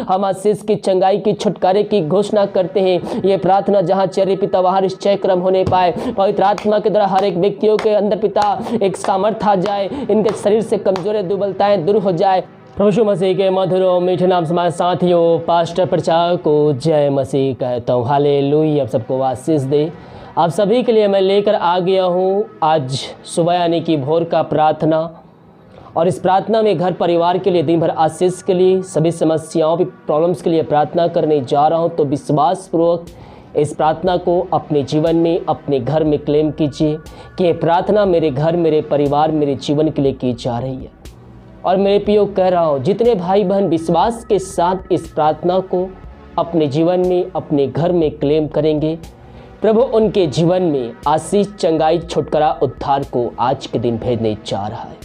हम आशीष की, चंगाई की, छुटकारे की घोषणा करते हैं। ये प्रार्थना जहाँ चल रही पिता वहाँ निश्चय क्रम होने पाए। पवित्र आत्मा के द्वारा हर एक व्यक्तियों के अंदर पिता एक सामर्थ्य आ जाए, इनके शरीर से कमजोरी दुर्बलताएं दूर हो जाए। प्रभु यीशु मसीह के मधुर और मीठे नाम से हमारे साथियों पास्टर प्रचारक को जय मसीह कहता हूँ। हालेलुया। आप सबको आशीष दे। आप सभी के लिए मैं लेकर आ गया हूँ आज सुबह यानी कि भोर का प्रार्थना, और इस प्रार्थना में घर परिवार के लिए, दिन भर आशीष के लिए, सभी समस्याओं, प्रॉब्लम्स के लिए प्रार्थना करने जा रहा हूँ। तो विश्वासपूर्वक इस प्रार्थना को अपने जीवन में, अपने घर में क्लेम कीजिए कि ये प्रार्थना मेरे घर, मेरे परिवार, मेरे जीवन के लिए की जा रही है। और मेरे प्रियो कह रहा हूँ, जितने भाई बहन विश्वास के साथ इस प्रार्थना को अपने जीवन में, अपने घर में क्लेम करेंगे, प्रभु उनके जीवन में आशीष, चंगाई, छुटकारा, उद्धार को आज के दिन भेजने जा रहा है।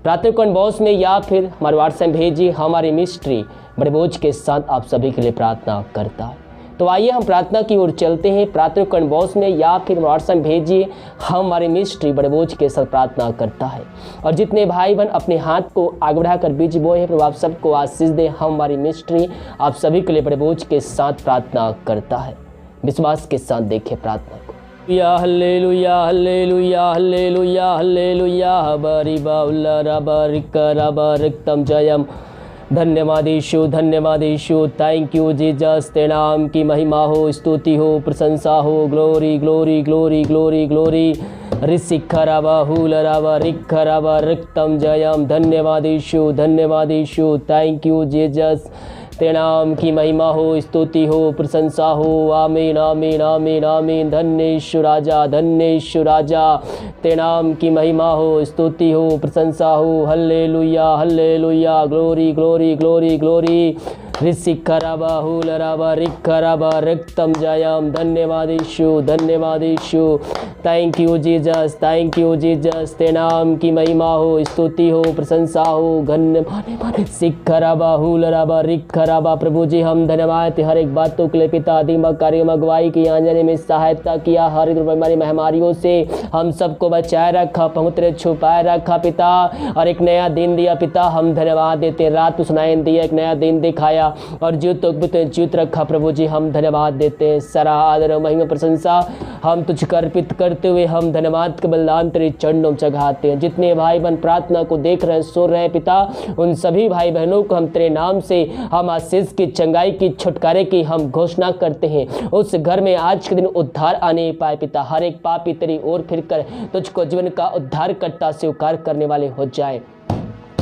प्रार्थना को इनबॉक्स में या फिर हमारे व्हाट्सएप भेजिए। हमारी मिस्ट्री बड़े बोझ के साथ आप सभी के लिए प्रार्थना करता है। तो आइए हम प्रार्थना की ओर चलते हैं। प्रार्थना को इनबॉक्स में या फिर व्हाट्सएप भेजिए। हमारी मिस्ट्री बड़े बोझ के साथ प्रार्थना करता है। और जितने भाई बहन अपने हाथ को आगे बढ़ाकर बीज बोए हैं, प्रभु आप सबको आशीष दे। हमारी मिस्ट्री आप सभी के लिए बड़े बोझ के साथ प्रार्थना करता है। विश्वास के साथ देखिए प्रार्थना को। हल्लेलुया हल्लेलुया हल्लेलुया हल्लेलुया बरि बाउला रबरिक रबरिक्तम जयम। धन्यवाद यीशु, धन्यवाद यीशु। Thank you Jesus. तेरे नाम की महिमा हो, स्तुति हो, प्रशंसा हो। Glory glory glory glory glory. ऋषिखराबा हुलराबा रिखराबा रिक्तम जयम। धन्यवाद यीशु, धन्यवाद यीशु। Thank you Jesus. तेरे नाम की महिमा हो, स्तुति हो, प्रशंसा हो। आमीन आमीन आमीन आमीन। धन्य यीशु राजा, धन्य यीशु राजा। तेरे नाम की महिमा हो, स्तुति हो, प्रशंसा हो। Hallelujah hallelujah. Glory glory glory glory. ऋषिखराबा हुलराबा रिखराबा रिक्तम जयम। धन्यवाद यीशु, धन्यवाद Yeshu. Thank you Jesus, thank you Jesus. तेरे नाम की महिमा हो, स्तुति हो, प्रशंसा हो। शिखराबा हुलराबा रिखराबा। प्रभु जी हम धन्यवाद हर एक बातों के लिए पिता। दिमाग कार्यों में अगुवाई की, आंजने में सहायता किया। हर बीमारी महामारियों से हम सबको बचाए रखा, पवित्र छुपाए रखा पिता। और एक नया दिन दिया पिता, हम धन्यवाद देते। रात को सुनाई दिया, एक नया दिन दिखाया और जीवित रखा। प्रभु जी हम धन्यवाद देते हैं। सारा आदर और महिमा प्रशंसा हम तुझको अर्पित करते हुए हम धन्यवाद के बलिदान तेरे चरणों में चढ़ाते हैं। जितने भाई बहन प्रार्थना को देख रहे हैं, सुन रहे हैं पिता, उन सभी भाई बहनों को हम तेरे नाम से हम आशीष की, चंगाई की, छुटकारे की हम घोषणा करते हैं। उस घर में आज के दिन उद्धार आने पाए पिता। हर एक पापी तेरी ओर फिरकर तुझको जीवन का उद्धार करता स्वीकार करने वाले हो जाए।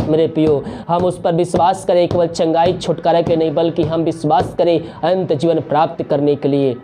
मेरे पियो हम उस पर विश्वास करें, केवल चंगाई छुटकारा के नहीं बल्कि हम विश्वास करें अनंत जीवन प्राप्त करने के लिए,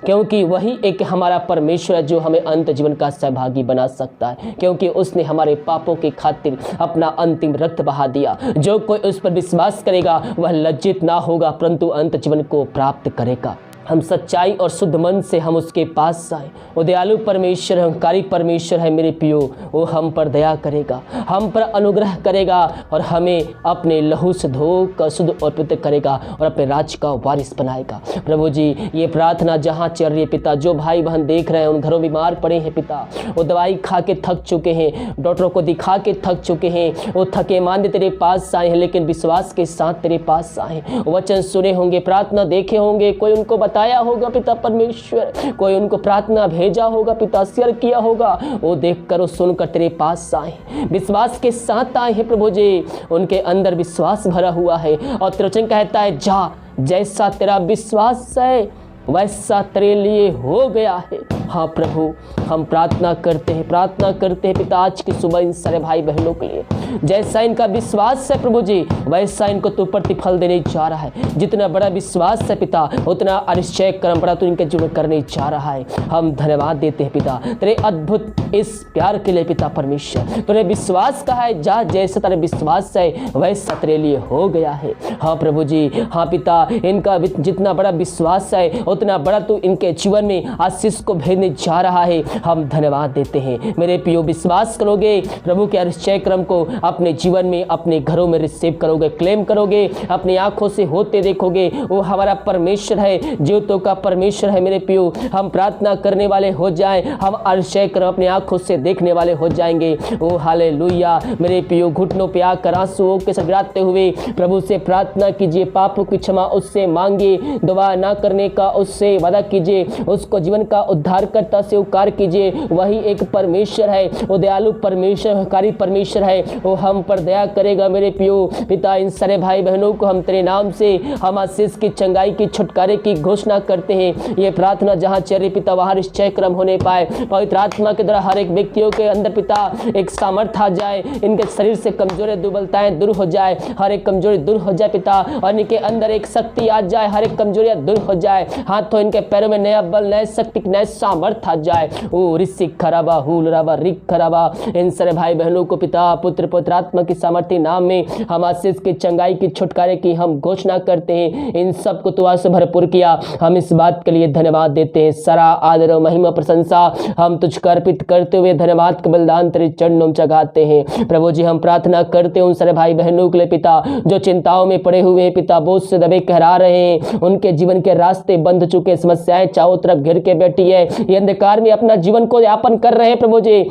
क्योंकि वही एक हमारा परमेश्वर है जो हमें अनंत जीवन का सहभागी बना सकता है। क्योंकि उसने हमारे पापों की खातिर अपना अंतिम रक्त बहा दिया। जो कोई उस पर विश्वास करेगा वह लज्जित ना होगा परंतु अनंत जीवन को प्राप्त करेगा। हम सच्चाई और शुद्ध मन से हम उसके पास आए। वो दयालु परमेश्वर, अहंकारी परमेश्वर है मेरे पियो। वो हम पर दया करेगा, हम पर अनुग्रह करेगा और हमें अपने लहू से धोकर शुद्ध और पवित्र करेगा और अपने राज्य का वारिस बनाएगा। प्रभु जी ये प्रार्थना जहाँ चल रही है पिता, जो भाई बहन देख रहे हैं उन घरों बीमार पड़े हैं पिता, वो दवाई खा के थक चुके हैं, डॉक्टरों को दिखा के थक चुके हैं, वो थके मांदे तेरे पास आए हैं लेकिन विश्वास के साथ तेरे पास आए। वचन सुने होंगे, प्रार्थना देखे होंगे, कोई उनको बताया होगा पिता परमेश्वर, कोई उनको प्रार्थना भेजा होगा पिता, शेयर किया होगा, वो देखकर वो सुनकर तेरे पास आए, विश्वास के साथ आए हैं प्रभु जी। उनके अंदर विश्वास भरा हुआ है और तेरा वचन कहता है जा जैसा तेरा विश्वास है वैसा तेरे लिए हो गया है। हाँ प्रभु हम प्रार्थना करते हैं पिता आज की सुबह इन सारे भाई बहनों के लिए, जैसा इनका विश्वास है प्रभु जी वैसा इनको तू प्रतिफल देने जा रहा है। जितना बड़ा विश्वास है पिता उतना अनिश्चय कर्म बड़ा तू इनके जीवन करने जा रहा है। हम धन्यवाद देते हैं पिता तेरे अद्भुत इस प्यार के लिए पिता परमेश्वर। तूने विश्वास कहा है जा जैसा तेरा विश्वास है वैसा तेरे लिए हो गया है। हाँ प्रभु जी, हाँ पिता इनका जितना बड़ा विश्वास है उतना बड़ा तू इनके जीवन में आशीष को भेज भेजने जा रहा है, हम धन्यवाद देते हैं। मेरे प्रियो, विश्वास करोगे प्रभु के अरिष्टय क्रम को अपने जीवन में, अपने घरों में रिसीव करोगे, क्लेम करोगे, अपनी आंखों से होते देखोगे। वो हमारा परमेश्वर है, जीवतों का परमेश्वर है। मेरे प्रियो, हम प्रार्थना करने वाले हो जाएं, हम अरिष्टय क्रम अपनी आंखों से देखने वाले हो जाएंगे। ओ हालेलुया। मेरे प्रियो, घुटनों पे आकर आंसुओं के साथ गिराते हुए प्रभु से प्रार्थना कीजिए, पापों की क्षमा उससे मांगिए, दोबारा ना करने का उससे वादा कीजिए, उसको जीवन का उद्धारकर्ता से स्वीकार कीजिए। वही एक परमेश्वर है, वो दयालु परमेश्वर, कारी परमेश्वर है, वो हम पर दया करेगा। मेरे प्रियो पिता, इन सारे भाई बहनों को हम तेरे नाम से हम आशीष की, चंगाई की, छुटकारे की घोषणा करते हैं। ये प्रार्थना जहाँ चले पिता वहाँ निश्चय क्रम होने पाए। पवित्र आत्मा के द्वारा हर एक व्यक्तियों के अंदर पिता एक सामर्थ्य आ जाए, इनके शरीर से कमजोरी दुर्बलताएं दूर हो जाए, हर एक कमजोरी दूर हो जाए पिता, और इनके अंदर एक शक्ति आ जाए, हर एक कमजोरियां दूर हो जाए, हाथों इनके पैरों में नया बल, नया शक्ति, नया सामर्थ्य आ जाए। ओ ऋषिक खराबा हुल राबा रिक खराबा, इन सारे भाई बहनों को पिता पुत्र पवित्र आत्मा की सामर्थ्य नाम में हम आशीष की, चंगाई की, छुटकारे की हम घोषणा करते हैं। इन सबको तो आज से भरपूर किया, हम इस बात के लिए धन्यवाद देते हैं। सारा आदर और महिमा प्रशंसा हम तुझको अर्पित करते हुए धन्यवाद का बलिदान तेरे चरणों में चढ़ाते हैं। प्रभु जी, हम प्रार्थना करते हैं उन सारे भाई बहनों के लिए पिता जो चिंताओं में पड़े हुए हैं पिता, बोझ से दबे कहरा रहे हैं, उनके जीवन के रास्ते बंद चुके, समस्याएं चारों तरफ घेर के बैठी है, ये अंधकार में अपना जीवन को यापन कर रहे हैं। प्रभु जी,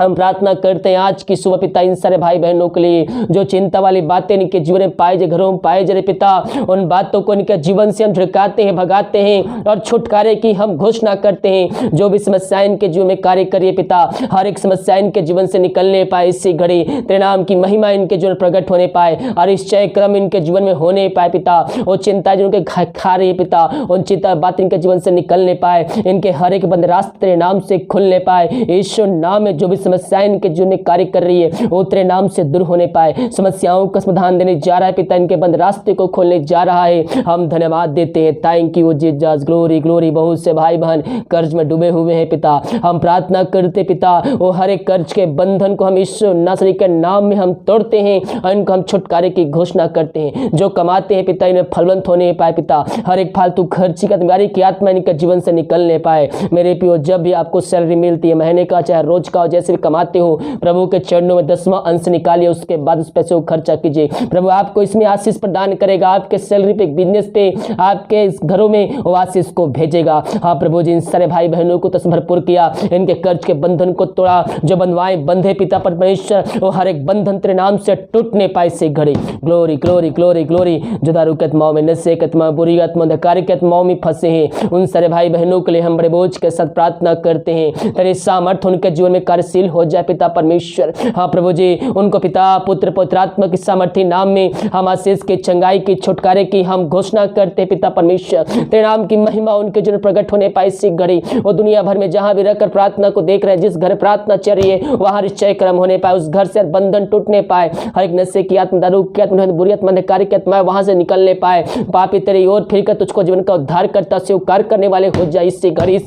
हम प्रार्थना करते हैं आज की सुबह पिता इन सारे भाई बहनों के लिए जो चिंता वाली बातें इनके जीवन में पाए, घरों में पाए जरे पिता, उन बातों को इनके जीवन से हम झुकाते हैं, भगाते हैं और छुटकारे की हम घोषणा करते हैं। जो भी समस्याएं इनके जीवन में कार्य करिए पिता, हर एक समस्या इनके जीवन से निकलने पाए, इसी घड़ी तेरे नाम की महिमा इनके जीवन प्रकट होने पाए और इस चय क्रम इनके जीवन में होने पाए पिता। वो चिंता जिनके खा रही है पिता, उन चिंता बात इनके जीवन से निकलने पाए, इनके हर एक बंद रास्ते तेरे नाम से खुलने पाए। यीशु नाम में जो भी समस्याएं इनके जीवन में कार्य कर रही है वो तेरे नाम से दूर होने पाए, समस्याओं का समाधान देने जा रहा है पिता, इनके बंद रास्ते को खोलने जा रहा है। हम धन्यवाद देते हैं, thank you Jesus, glory glory. बहुत से भाई बहन कर्ज में डूबे हुए हैं पिता, हम प्रार्थना करते पिता वो हर एक कर्ज के बंधन को हम यीशु नासरी के नाम में हम तोड़ते हैं और इनको हम छुटकारे की घोषणा करते हैं। जो कमाते हैं पिता इन्हें फलवंत होने पाए पिता, हर एक फालतू खर्ची का बीमारी की आत्मा इनके जीवन से निकलने पाए। मेरे प्रियो, जब भी आपको सैलरी मिलती है महीने का चाहे रोज का, जैसे भी कमाते हो प्रभु के चरणों में 10वां अंश निकालिए, उसके बाद उस पैसे को खर्चा कीजिए। प्रभु आपको इसमें आशीष प्रदान करेगा, आपके सैलरी पे, बिजनेस पे, आपके इस घरों में वो आशीष को भेजेगा। हाँ प्रभु जी, इन सारे भाई बहनों को तस भरपूर किया, इनके कर्ज के बंधन को तोड़ा, जो बंधवाएं बंधे पिता परमेश्वर वो हर एक बंधन तेरे नाम से टूटने पाए से घड़ी। Glory glory glory glory. जो दारू के आत्माओं में, नशे के आत्मा, बुरी आत्मा, अंधकार के आत्माओं में फंसे हैं उन सारे भाई बहनों के लिए हम बड़े बोझ के साथ प्रार्थना करते हैं, तेरे सामर्थ्य उनके जीवन में कार्यशील हो जाए पिता परमेश्वर। हाँ प्रभु जी, उनको पिता पुत्र पवित्र आत्मा की सामर्थ्य नाम में हम आशीष के, चंगाई की, छुटकारे की हम घोषणा करते पिता परमेश्वर। तेरे नाम की महिमा उनके जीवन प्रकट होने पाए इसी घड़ी। वो दुनिया भर में जहां भी रहकर प्रार्थना को देख रहे हैं, जिस घर प्रार्थना चल रही है वहां निश्चय क्रम होने पाए, उस घर से बंधन टूटने पाए, हर एक नशे की आत्मा, दारू की आत्मा, बुरी आत्मा, अंधकार की आत्मा वहां से निकलने पाए। पापी तेरी ओर फिर कर तुझको जीवन का उद्धार करता स्वीकार करने वाले हो जाए इससे घड़ी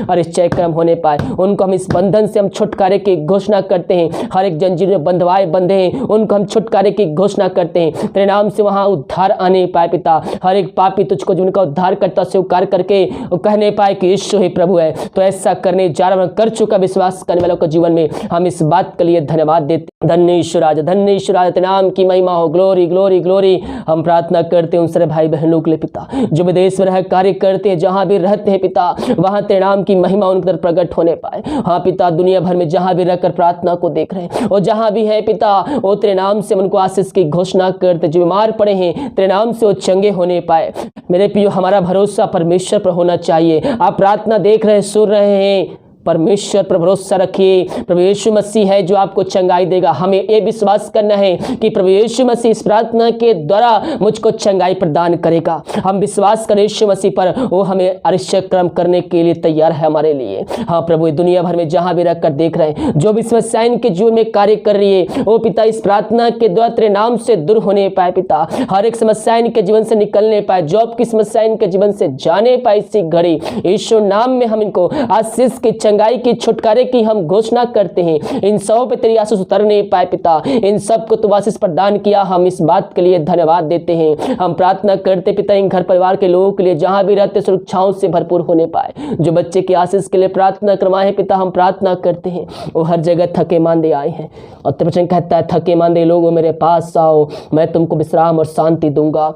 और निश्चय क्रम होने पाए। उनको हम इस बंधन से हम छुटकारे की घोषणा करते हैं, हर एक जंजीर में बंधवाए बंधे हैं उनको हम छुटकारे की घोषणा करते हैं। तेरे नाम से वहां उद्धार आने पाए पिता, हर एक पापी तुझको जीवन का उद्धार करता स्वीकार करके वो कहने पाए कि यीशु ही प्रभु है। तो ऐसा करने जा रहा, कर चुका विश्वास करने वालों के जीवन में हम इस बात के लिए धन्यवाद देते। धन्य ईश्वर आज, धन्य ईश्वर आज, तेरे नाम की महिमा हो। Glory glory glory. हम प्रार्थना करते हैं उन सारे भाई बहनों के लिए पिता जो विदेश में रह कार्य करते हैं, जहां भी रहते हैं पिता वहां तेरे नाम की महिमा उनके अंदर प्रकट होने पाए। हाँ पिता, दुनिया भर में जहां भी रहकर प्रार्थना को देख रहे हैं और जहां भी है पिता वो तेरे नाम से उनको आशीष की घोषणा करते, जो बीमार पड़े हैं तेरे नाम से वो चंगे होने पाए। मेरे प्रियो, हमारा भरोसा परमेश्वर पर होना चाहिए। आप प्रार्थना देख रहे हैं, सुन रहे हैं, परमेश्वर पर भरोसा रखिए। प्रभु यीशु मसीह है जो आपको चंगाई देगा। हमें ये विश्वास करना है कि प्रभु यीशु मसीह इस प्रार्थना के द्वारा मुझको चंगाई प्रदान करेगा। हम विश्वास करें यीशु मसीह पर, वो हमें अरिष्ट क्रम करने के लिए तैयार है हमारे लिए। हाँ प्रभु, दुनिया भर में जहां भी रहकर देख रहे हैं, जो भी समस्याएं इनके जीवन में कार्य कर रही है वो पिता इस प्रार्थना के द्वारा तेरे नाम से दूर होने पाए पिता, हर एक समस्या इनके जीवन से निकलने पाए, जॉब की समस्या इनके जीवन से जाने पाए इसी घड़ी। यीशु नाम में हम इनको आशीष की महंगाई की, छुटकारे की हम घोषणा करते हैं। इन सबों पे तेरी आशीष उतर नहीं पाए पिता, इन सबको तू आशीष प्रदान किया, हम इस बात के लिए धन्यवाद देते हैं। हम प्रार्थना करते पिता इन घर परिवार के लोगों के लिए जहां भी रहते सुरक्षाओं से भरपूर होने पाए। जो बच्चे की आशीष के लिए प्रार्थना करवाए पिता, हम प्रार्थना करते हैं वो हर जगह थके मांदे आए हैं और तेरा वचन कहता है थके मांदे लोगों मेरे पास आओ, मैं तुमको विश्राम और शांति दूंगा।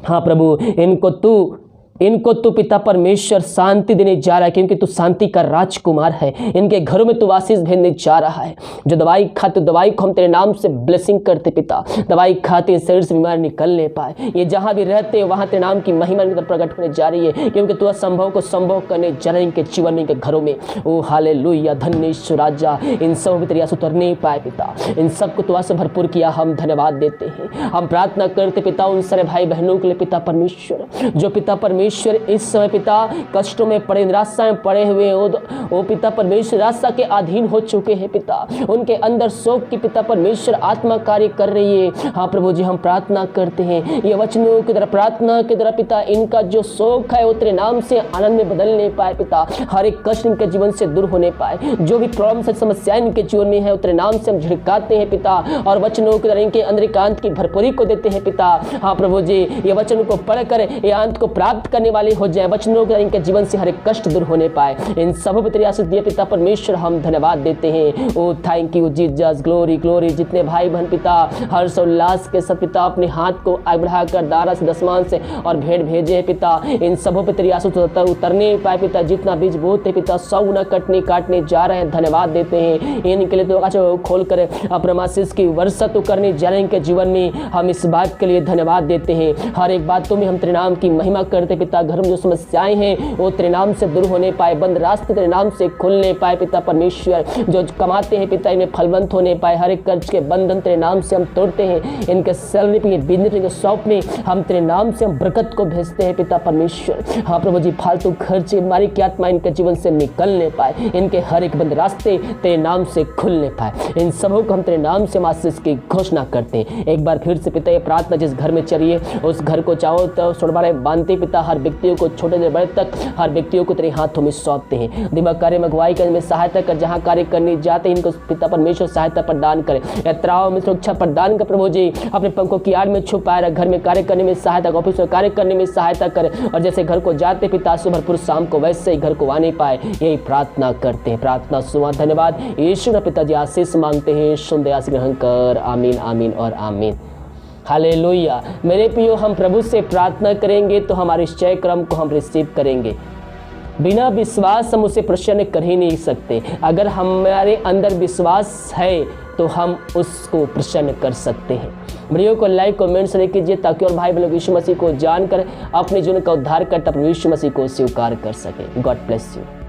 हाँ प्रभु, इनको तू पिता परमेश्वर शांति देने जा रहा है, क्योंकि तू शांति का राजकुमार है। इनके घरों में तू आशीष भेजने जा रहा है। जो दवाई खाते दवाई को हम तेरे नाम से ब्लेसिंग करते पिता, दवाई खाते शरीर से बीमार निकलने पाए। ये जहां भी रहते वहां तेरे नाम की महिमा प्रकट होने जा रही है, क्योंकि तू असंभव को संभव करने जा रहे इनके जीवन में, इनके घरों में। ओ हालेलुया, धन्य यीशु राजा, इन सब तेरी आंसू उतर नहीं पाए पिता, इन सबको तू आंसू भरपूर किया, हम धन्यवाद देते हैं। हम प्रार्थना करते पिता उन सारे भाई बहनों के लिए पिता परमेश्वर, जो पिता परमेश्वर इस समय पिता कष्टों में पड़े, निराशा में पड़े हुए वो पिता परमेश्वर निराशा के अधीन हो चुके हैं पिता, उनके अंदर शोक की पिता परमेश्वर आत्मा कार्य कर रही है। हाँ प्रभु जी, हम प्रार्थना करते हैं ये वचनों की तरह प्रार्थना के द्वारा पिता इनका जो शोक है वो तेरे नाम से आनंद में बदलने पाए पिता, हर एक कष्ट इनके जीवन से दूर होने पाए। जो भी प्रॉब्लम से समस्याएं इनके जीवन में है वो तेरे नाम से हम झिड़काते हैं पिता, और वचनों के द्वारा इनके अंदर एकांत की भरपूरी को देते हैं पिता। हाँ प्रभु जी, ये वचन को पढ़कर ये अंत को प्राप्त करने वाले हो जाए, वचनों के इनके जीवन से हर एक कष्ट दूर होने पाए। इन सब पर तेरी आशीष दिए पिता परमेश्वर, हम धन्यवाद देते हैं। Oh thank you Jesus, glory glory. जितने भाई बहन पिता हर्ष और उल्लास के साथ पिता अपने हाथ को आगे बढ़ाकर दारा से दसमान से और भेंट भेजे हैं पिता, इन सबों पर तेरी आशीष उतरने पाए पिता। जितना बीज बोते पिता 100 गुना काटने जा रहे हैं, धन्यवाद देते हैं। इनके लिए तो आकाश खोल कर अपना आशीष की वर्षा तो करने जा रहे हैं इनके जीवन में, हम इस बात के लिए धन्यवाद देते हैं। हर एक बातों में हम तेरे नाम की महिमा करते पिता, घर में जो समस्याएं हैं वो तेरे नाम से दूर होने पाए, बंद रास्ते तेरे नाम से खुलने पाए पिता परमेश्वर। जो कमाते हैं पिता इनमें फलवंत होने पाए, हर एक कर्ज के बंधन तेरे नाम से हम तोड़ते हैं। इनके सैलरी पे, बिजनेस के शॉप में हम तेरे नाम से हम बरकत को भेजते हैं पिता परमेश्वर। हाँ प्रभु जी, फालतू खर्च बीमारी की आत्मा इनके जीवन से निकलने पाए, इनके हर एक बंद रास्ते तेरे नाम से खुलने पाए। इन सबों को हम तेरे नाम से आशीष की घोषणा करते हैं। एक बार फिर से पिता ये प्रार्थना जिस घर में चलिए उस घर को चाहो तो छोड़बारे बांधते पिता, हर व्यक्तियों को छोटे से बड़े तक हर व्यक्तियों को तेरे हाथों में सौंपते हैं। दिमाग कार्य में अगुवाई करने में सहायता कर, जहां कार्य करने जाते हैं इनको पिता परमेश्वर सहायता प्रदान करे, यात्राओं में सुरक्षा प्रदान कर प्रभु जी। अपने पंखों की आड़ में छुपाए रख, घर में कार्य करने में सहायता, ऑफिस में कार्य करने में सहायता करे, और जैसे घर को जाते पिता से भरपूर शाम को वैसे ही घर को आने पाए, यही प्रार्थना करते हैं। प्रार्थना सुना, धन्यवाद यीशु का पिताजी आशीष मांगते हैं, सुन दया से ग्रहण कर, आमीन आमीन और आमीन। हालेलुया। मेरे प्रियो, हम प्रभु से प्रार्थना करेंगे तो हमारे निश्चय क्रम को हम रिसीव करेंगे। बिना विश्वास हम उसे प्रसन्न कर ही नहीं सकते। अगर हमारे अंदर विश्वास है तो हम उसको प्रसन्न कर सकते हैं। वीडियो को लाइक कमेंट शेयर कीजिए ताकि और भाई बहनों यीशु मसीह को जानकर अपने जीवन का उद्धार करता प्रभु यीशु मसीह को स्वीकार कर सके। God bless you.